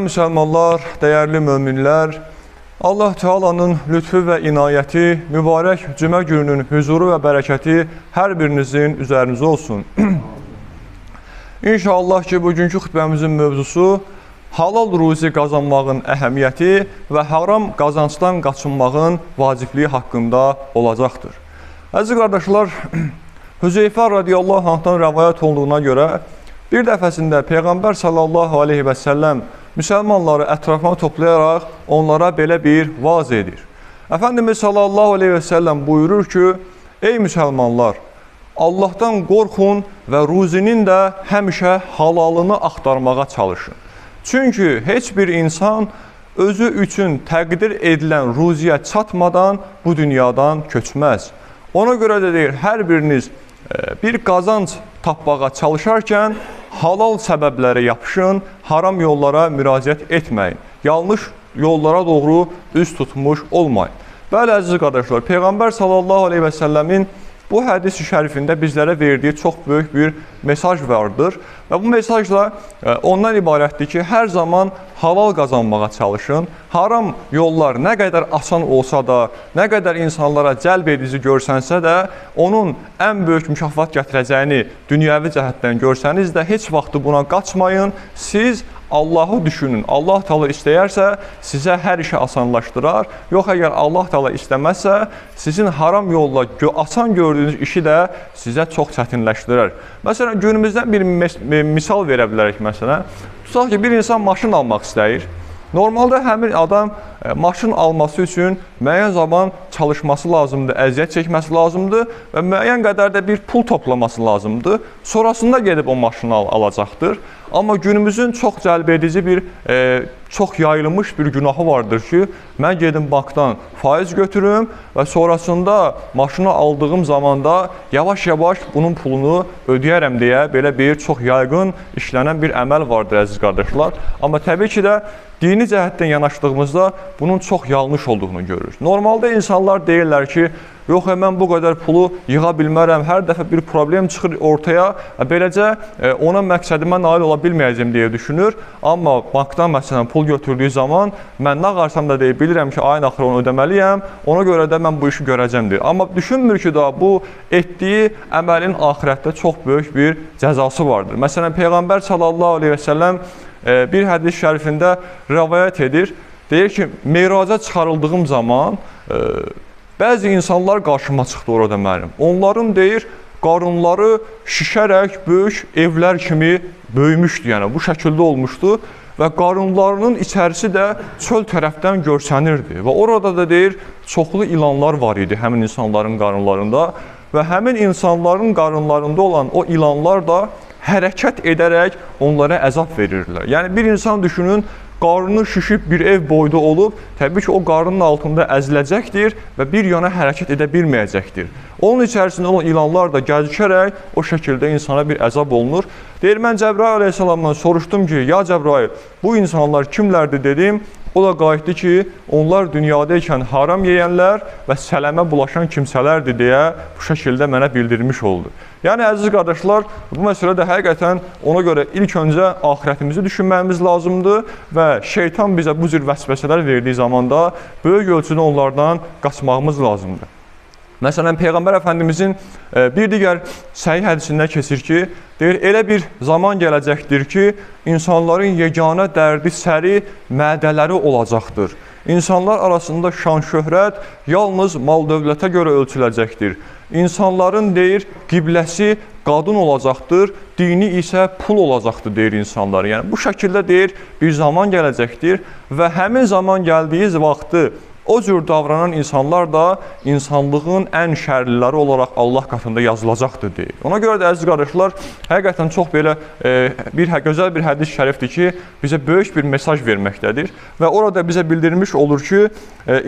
müsəlmanlar, dəyərli möminlər, Allah Teala'nın lütfü və inayəti, mübarək cümə gününün huzuru və bərəkəti hər birinizin üzərinizə olsun. İnşallah ki, bugünkü xütbəmizin mövzusu halal ruzi qazanmağın əhəmiyyəti və haram qazancdan qaçınmağın vacibliyi haqqında olacaqdır. Əziz qardaşlar, Hüzeyfə radiyallahu anhdan rəvayət olduğuna görə bir dəfəsində Peyğəmbər sallallahu aleyhi və səlləm müsəlmanları ətrafına toplayaraq onlara belə bir vaaz edir. Əfəndimiz sallallahu aleyhi və səlləm buyurur ki, ey müsəlmanlar, Allahdan qorxun və ruzinin də həmişə halalını axtarmağa çalışın. Çünki heç bir insan özü üçün təqdir edilən ruziyə çatmadan bu dünyadan köçməz. Ona görə də deyir, hər biriniz bir qazanc tapmağa çalışarkən halal səbəblərə yapışın, haram yollara müraciət etməyin. Yanlış yollara doğru üz tutmuş olmayın. Bəli, əziz qardaşlar, Peyğəmbər sallallahu aleyhi və səlləmin bu hədis-i şərifində bizlərə verdiyi çox böyük bir mesaj vardır. Və bu mesaj da ondan ibarətdir ki, hər zaman halal qazanmağa çalışın. Haram yollar nə qədər asan olsa da, nə qədər insanlara cəlb edici görsənsə də, onun ən böyük mükafat gətirəcəyini dünyəvi cəhətdən görsəniz də, heç vaxtı buna qaçmayın. Siz Allahı düşünün. Allah Teala istəyərsə sizə hər işi asanlaşdırar. Yox, əgər Allah Teala istəməzsə, sizin haram yolla asan gördüyünüz işi də sizə çox çətinləşdirər. Məsələn, günümüzdən bir misal verə bilərik. Məsələn, tutaq ki, bir insan maşın almaq istəyir. Normalda həmin adam maşın alması üçün müəyyən zaman çalışması lazımdır, əziyyət çəkməsi lazımdır və müəyyən qədər də bir pul toplaması lazımdır. Sonrasında gedib o maşını alacaqdır. Amma günümüzün çox cəlbedici bir, çox yayılmış bir günahı vardır ki, mən gedim bankdan faiz götürüm və sonrasında maşını aldığım zamanda yavaş-yavaş bunun pulunu ödəyərəm deyə belə bir çox yaygın işlənən bir əməl vardır, əziz qardaşlar. Amma təbii ki də dini cəhətdən yanaşdığımızda bunun çox yanlış olduğunu görürük. Normalda insanlar deyirlər ki, yox, mən bu qədər pulu yığa bilmərəm, hər dəfə bir problem çıxır ortaya, beləcə ona məqsədimə nail ola bilməyəcəm deyə düşünür. Amma bankdan məsələn pul götürdüyü zaman mən nə qarsam da deyib bilirəm ki, ayın axırı onu ödəməliyəm, ona görə də mən bu işi görəcəmdir. Amma düşünmür ki, da bu etdiyi əməlin axirətdə çox böyük bir cəzası vardır. Məsələn, Peyğəmbər sallallahu aleyhi və səlləm bir hədis şərifində rəvayət edir. Deyir ki, meyraca çıxarıldığım zaman bəzi insanlar qarşıma çıxdı orada mənim. Onların deyir, qarınları şişərək böyük evlər kimi böyümüşdü, yəni bu şəkildə olmuşdu və qarınlarının içərisi də çöl tərəfdən görsənirdi və orada da deyir, çoxlu ilanlar var idi həmin insanların qarınlarında və həmin insanların qarınlarında olan o ilanlar da hərəkət edərək onlara əzab verirdilər. Yəni bir insan düşünün, qarnı şişib bir ev boyda olub, təbii ki, o qarnının altında əziləcəkdir və bir yana hərəkət edə bilməyəcəkdir. Onun içərisində olan ilanlar da gəzişərək o şəkildə insana bir əzab olunur. Deyir, mən Cəbrail aleyhissalamdan soruşdum ki, ya Cəbrail, bu insanlar kimlərdir dedim. O da qayıtdı ki, onlar dünyadaykən haram yeyənlər və sələmə bulaşan kimsələrdir deyə bu şəkildə mənə bildirmiş oldu. Yəni, əziz qardaşlar, bu məsələdə həqiqətən ona görə ilk öncə axirətimizi düşünməyimiz lazımdır və şeytan bizə bu cür vəsvəsələr verdiyi zamanda böyük ölçüdə onlardan qaçmağımız lazımdır. Məsələn, Peyğəmbər Əfəndimizin bir digər səhih hədisində keçir ki, deyir, elə bir zaman gələcəkdir ki, insanların yeganə dərdi səri mədələri olacaqdır. İnsanlar arasında şan-şöhrət yalnız mal-dövlətə görə ölçüləcəkdir. İnsanların, deyir, qibləsi qadın olacaqdır, dini isə pul olacaqdır, deyir insanlar. Yəni, bu şəkildə, deyir, bir zaman gələcəkdir və həmin zaman gəldiyi vaxtı o cür davranan insanlar da insanlığın ən şərliləri olaraq Allah qatında yazılacaqdır deyir. Ona görə də, əziz qardaşlar, həqiqətən çox belə gözəl bir hədis şərifdir ki, bizə böyük bir mesaj verməkdədir və orada bizə bildirmiş olur ki,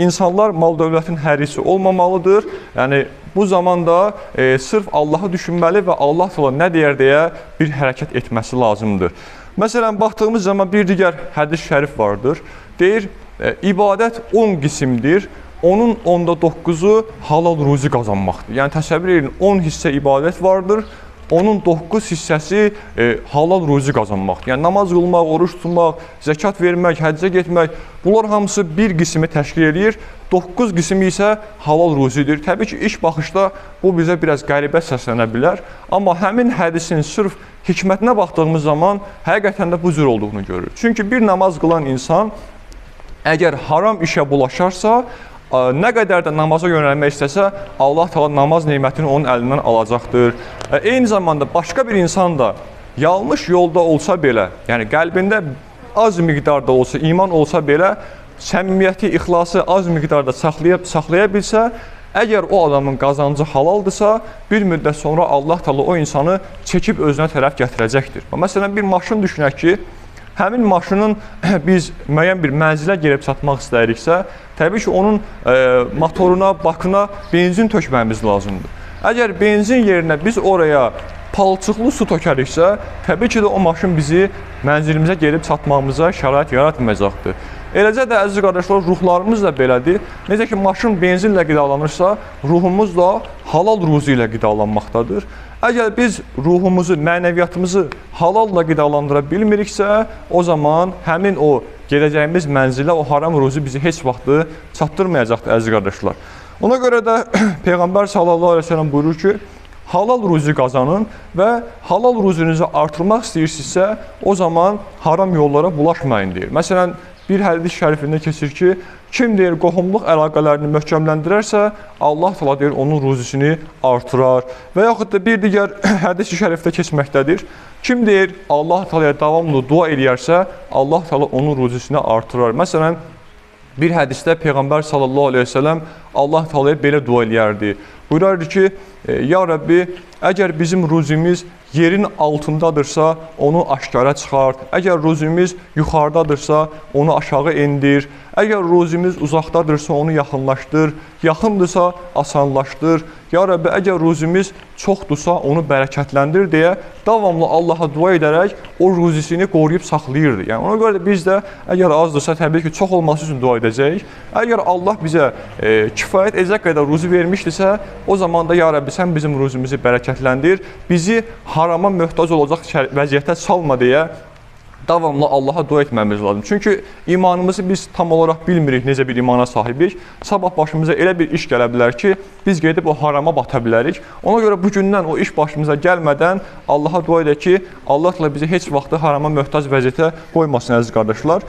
insanlar mal-dövlətin hərisi olmamalıdır. Yəni, bu zamanda sırf Allahı düşünməli və Allah nə deyər deyə bir hərəkət etməsi lazımdır. Məsələn, baxdığımız zaman bir digər hədis şərif vardır. Deyir, ibadət 10 qisimdir, onun 10-da 9-u halal ruzi qazanmaqdır. Yəni təsəvvür edin, 10 hissə ibadət vardır, onun 9 hissəsi halal ruzi qazanmaqdır. Yəni namaz qılmaq, oruç tutmaq, zəkat vermək, həccə getmək, bunlar hamısı bir qismi təşkil edir. 9 qismi isə halal ruzidir. Təbii ki, ilk baxışda bu bizə biraz qəribə səslənə bilər. Amma həmin hədisin sırf hikmətinə baxdığımız zaman həqiqətən də bu cür olduğunu görürük. Çünki bir namaz qılan insan əgər haram işə bulaşarsa, nə qədər də namaza yönəlmək istəsə, Allah Teala namaz nemətini onun əlindən alacaqdır. Eyni zamanda başqa bir insan da yanlış yolda olsa belə, yəni qəlbində az miqdarda olsa, iman olsa belə, səmimiyyəti, ixlası az miqdarda saxlaya bilsə, əgər o adamın qazancı halaldırsa, bir müddət sonra Allah Teala o insanı çəkib özünə tərəf gətirəcəkdir. Məsələn, bir maşın düşünək ki, həmin maşının biz müəyyən bir mənzilə gəlib çatmaq istəyiriksə, təbii ki, onun motoruna, bakına benzin tökməyimiz lazımdır. Əgər benzin yerinə biz oraya palçıqlı su tökəriksə, təbii ki, də o maşın bizi mənzilimizə gəlib çatmağımıza şərait yaratmayacaqdır. Eləcə də, əziz qardaşlar, ruhlarımız da belədir. Necə ki, maşın benzinlə qidalanırsa, ruhumuz da halal ruzi ilə qidalanmaqdadır. Əgər biz ruhumuzu, mənəviyyatımızı halalla qidalandıra bilmiriksə, o zaman həmin o gedəcəyimiz mənzilə o haram ruzi bizi heç vaxtı çatdırmayacaqdır, əziz qardaşlar. Ona görə də Peyğəmbər sallallahu əleyhi və səlləm buyurur ki, halal ruzi qazanın və halal ruzinizi artırmaq istəyirsinizsə, o zaman haram yollara bulaşmayın deyir. Məsələn, bir hədis şərifində keçir ki, kim deyir qohumluq əlaqələrini möhkəmləndirərsə, Allah Teala deyir onun ruzisini artırar. Və yaxud da bir digər hədis şərifdə keçməkdədir. Kim deyir Allah Teala'ya davamlı dua edərsə, Allah Teala onun ruzisini artırar. Məsələn, bir hədisdə Peyğəmbər sallallahu əleyhi və səlləm Allah Teala'ya belə dua edərdi. Buyurardı ki, ya Rəbbi, əgər bizim ruzimiz yerin altındadırsa, onu aşkara çıxart. Əgər ruzimiz yuxarıdadırsa, onu aşağı indir. Əgər ruzimiz uzaqdadırsa, onu yaxınlaşdır. Yaxındırsa, asanlaşdır. Ya Rəbbi, əgər ruzimiz çoxdursa, onu bərəkətləndir deyə davamlı Allaha dua edərək o ruzisini qoruyub saxlayırdı. Yəni, ona görə də biz də əgər azdırsa, təbii ki, çox olması üçün dua edəcəyik. Əgər Allah bizə kifayət edəcək qədər ruzi vermişdirsə, o zaman da ya Rəbbi, sən bizim ruzimizi bərəkətləndir, bizi harama möhtac olacaq vəziyyətə salma deyə davamlı Allaha dua etməmiz lazım. Çünki imanımızı biz tam olaraq bilmirik necə bir imana sahibik. Sabah başımıza elə bir iş gələ bilər ki, biz gedib o harama bata bilərik. Ona görə bugündən o iş başımıza gəlmədən Allaha dua edək ki, Allah da bizi heç vaxtı harama möhtac vəziyyətə qoymasın, əziz qardaşlar.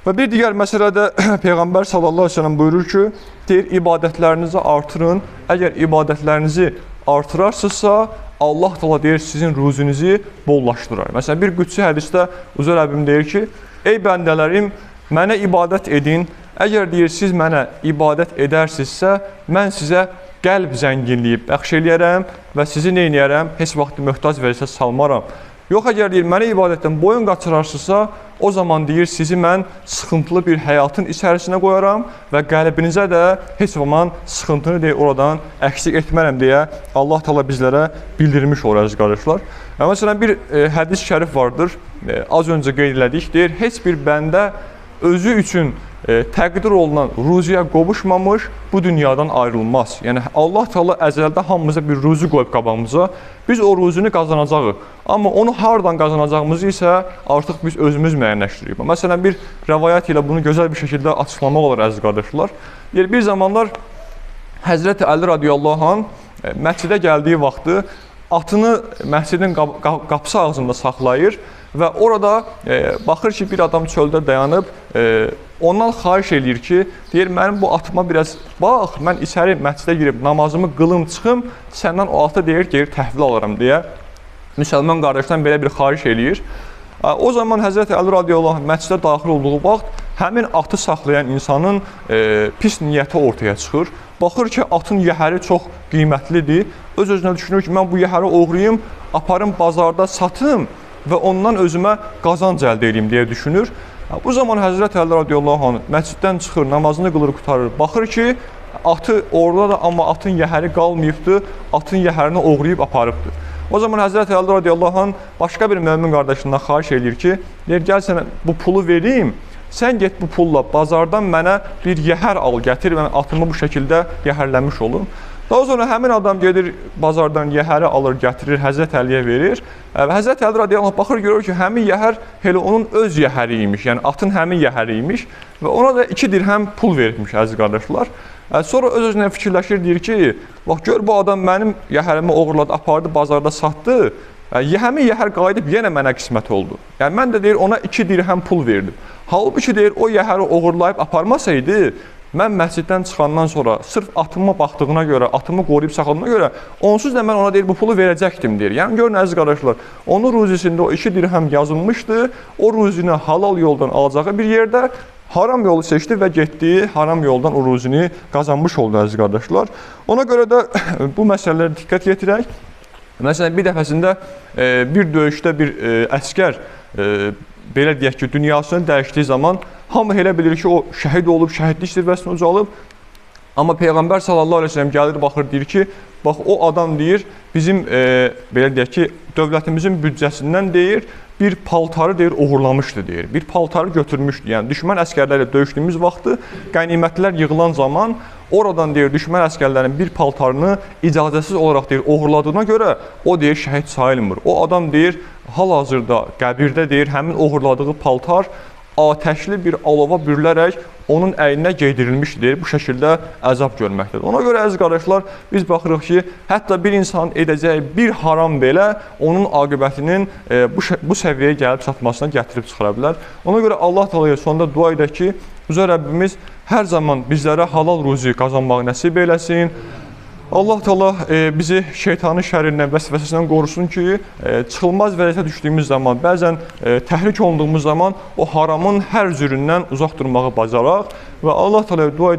Və bir digər məsələdə Peyğəmbər sallallahu əleyhi və səlləm buyurur ki, deyir, ibadətlərinizi artırın. Əgər ibadətlərinizi artırarsınızsa, Allah Teala deyir, sizin ruzinizi bollaşdırar. Məsələn, bir qüdsi hədisdə Uzur Rəbbim deyir ki, ey bəndələrim, mənə ibadət edin. Əgər deyir, siz mənə ibadət edərsinizsə, mən sizə qəlb zənginliyi bəxş eləyərəm və sizi neynəyərəm? Heç vaxt möhtac vəziyyətə salmaram. Yox, əgər deyir, mənə ibadətdən boyun qaçırarsınızsa, o zaman deyir, sizi mən sıxıntılı bir həyatın içərisinə qoyaram və qəlbinizə də heç zaman sıxıntını deyir, oradan əksik etmərəm deyə Allah Teala bizlərə bildirmiş olur, əziz qardaşlar. Məsələn, bir hədis şərif vardır, az öncə qeyd elədik, deyir, heç bir bəndə özü üçün təqdir olunan ruziyə qovuşmamış bu dünyadan ayrılmaz. Yəni, Allah Teala əzəldə hamımıza bir ruzi qoyub qabağımıza, biz o ruzini qazanacağıq. Amma onu hardan qazanacağımızı isə artıq biz özümüz müəyyənləşdiririk. Məsələn, bir rəvayət ilə bunu gözəl bir şəkildə açıqlamaq olur, əziz qardaşlar. Bir zamanlar Həzrəti Əli radiyallahu anh məscidə gəldiyi vaxtı atını məscidin qapısı ağzında saxlayır və orada baxır ki, bir adam çöldə dayanıb, ondan xahiş eləyir ki, deyir, mənim bu atıma biraz bax, mən içəri məscidə girib namazımı qılım çıxım, səndən o atı deyir, gelir təhvil alaram deyə müsəlman qardaşdan belə bir xahiş eləyir. O zaman Həzrəti Əli radiyallahu anh məscidə daxil olduğu vaxt həmin atı saxlayan insanın pis niyyəti ortaya çıxır. Baxır ki, atın yəhəri çox qiymətlidir. Öz-özünə düşünür ki, mən bu yəhəri oğrayım, aparım bazarda satım və ondan özümə qazanc əldə edeyim deyə düşünür. Bu zaman Həzrəti Əli radiyallahu anh məsciddən çıxır, namazını qılır, qutarır. Baxır ki, atı orada da, amma atın yəhəri qalmayıbdır, atın yəhərini oğrayıb aparıbdır. O zaman Həzrəti Əli radiyallahu anh başqa bir mömin qardaşından xahiş eləyir ki, deyir, gəl sənə bu pulu vereyim, sən get bu pulla bazardan mənə bir yəhər al, gətir və atımı bu şəkildə yəhərləmiş olum. Daha sonra həmin adam gedir bazardan yəhəri alır, gətirir, Həzrət Əliyə verir. Və Həzrət Əli radiyallahu anh baxır, görür ki, həmin yəhər elə onun öz yəhəri imiş, yəni atın həmin yəhəri imiş və ona da 2 dirhəm pul verilmiş, əziz qardaşlar. Sonra öz-özünə fikirləşir, deyir ki, bax gör bu adam mənim yəhərimi oğurladı, apardı, bazarda satdı. Həmin yəhər qayıdıb yenə mənə qismət oldu. Yəni mən də deyir ona 2 dirhəm pul verdim. Halbuki deyir o yəhəri oğurlayıb aparmasaydı, mən məsciddən çıxandan sonra sırf atıma baxdığına görə, atımı qoruyub saxladığına görə onsuz da mən ona deyir bu pulu verəcəkdim deyir. Yəni görün əziz qardaşlar, onun ruzisində o 2 dirhəm yazılmışdı. O ruzini halal yoldan alacağı bir yerdə haram yolu seçdi və getdi, haram yoldan o ruzini qazanmış oldu əziz qardaşlar. Ona görə də bu məsələlərə diqqət yetirək. Məsələn, bir dəfəsində bir döyüşdə bir əskər, belə deyək ki, dünyasını dəyişdiyi zaman hamı elə bilir ki, o şəhid olub, şəhidlik zirvəsinə ucalıb. Amma Peyğəmbər sallallahu əleyhi və səlləm gəlir, baxır, deyir ki, bax o adam deyir, bizim belə deyək ki, dövlətimizin büdcəsindən deyir, bir paltarı deyir uğurlamışdı deyir. Bir paltarı götürmüşdü. Yəni düşmən əsgərlərlə döyüşdüyümüz vaxtı qənimətlilər yığılan zaman oradan deyir düşmən əsgərlərin bir paltarını icazəsiz olaraq deyir uğurladığına görə o deyir şəhid sayılmır. O adam deyir hal-hazırda qəbirdə deyir həmin uğurladığı paltar atəşli bir alova bürülərək onun əyninə geydirilmişdir deyir. Bu şəkildə əzab görməkdədir. Ona görə əziz qardaşlar, biz baxırıq ki, hətta bir insanın edəcəyi bir haram belə onun aqibətinin bu səviyyəyə gəlib çatmasına gətirib çıxara bilər. Ona görə Allah Taala'ya sonda dua edək ki, Üzə Rəbbimiz hər zaman bizlərə halal ruzi qazanmağı nəsib eləsin. Allah Teala bizi şeytanın şərrindən, vəsvəsindən qorusun ki, çıxılmaz vəziyyətə düşdüyümüz zaman, bəzən təhrik olunduğumuz zaman o haramın hər cüründən uzaq durmağı bacaraq və Allah Teala'ya dua edək.